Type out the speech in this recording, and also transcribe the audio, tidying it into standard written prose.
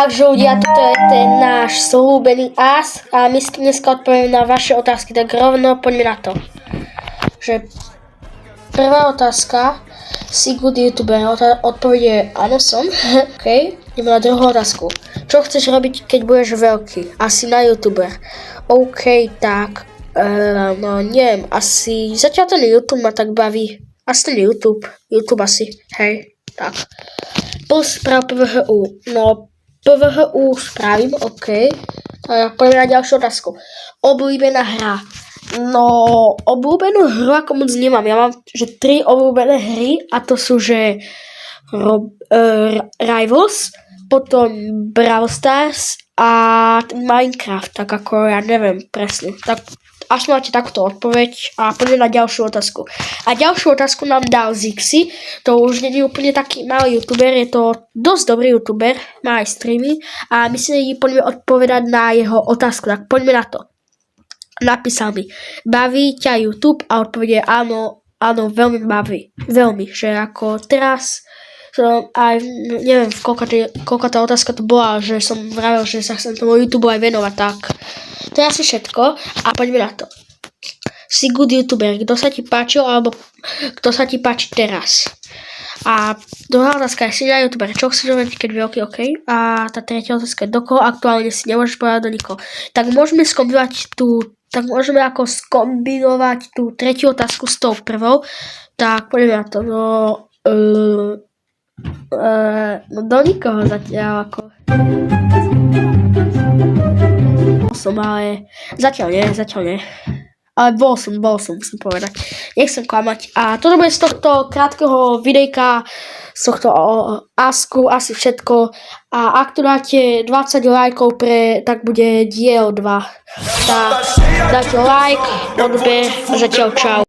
Takže ľudia, toto je ten náš slúbený as a my si dneska odpovieme na vaše otázky, tak rovno poďme na to. Že prvá otázka, si good youtuber, odpoveď je áno som, ok, ideme na druhú otázku. Čo chceš robiť, keď budeš veľký? Asi na youtuber. Ok, tak, no neviem, asi zatiaľ ten YouTube ma tak baví. Asi ten YouTube asi, hej, tak. Plus správ PVHU, no PVHU spravím, ok. Tak poďme na ďalšiu otázku. Obľúbená hra. No, obľúbenú hru ako moc nemám. Ja mám, že 3 obľúbené hry a to sú, že Rivals, potom Brawl Stars a Minecraft, tak ako ja neviem presne. Tak až máte takto odpoveď a poďme na ďalšiu otázku. A ďalšiu otázku nám dal Zixi, to už nie je úplne taký malý youtuber, je to dosť dobrý youtuber, má aj streamy a my si poďme odpovedať na jeho otázku, tak poďme na to. Napísal mi, baví ťa YouTube a odpoveď je áno, veľmi baví, veľmi, že ako teraz aj neviem, koľko tá otázka to bola, že som vravel, že sa chcem tomu YouTube aj venovať, tak to je asi všetko a poďme na to. Si good youtuber, kto sa ti páčil alebo kto sa ti páči teraz? A druhá otázka je, si na youtuber, čo chceš robiť, keď veľký, ok? A tá tretia otázka je, do koho aktuálne si nemôžeš povedať do nikoho. Tak môžeme skombinovať tú tretiu otázku s tou prvou. Tak poďme na to, no do nikoho zatiaľ ako. Ale zatiaľ nie. Ale bol som, musím povedať. Nechcem klamať. A toto bude z tohto krátkeho videjka, z tohto asku, asi všetko. A ak tu dáte 20 lajkov tak bude diel 2. Tak dáte like, odber, že čau.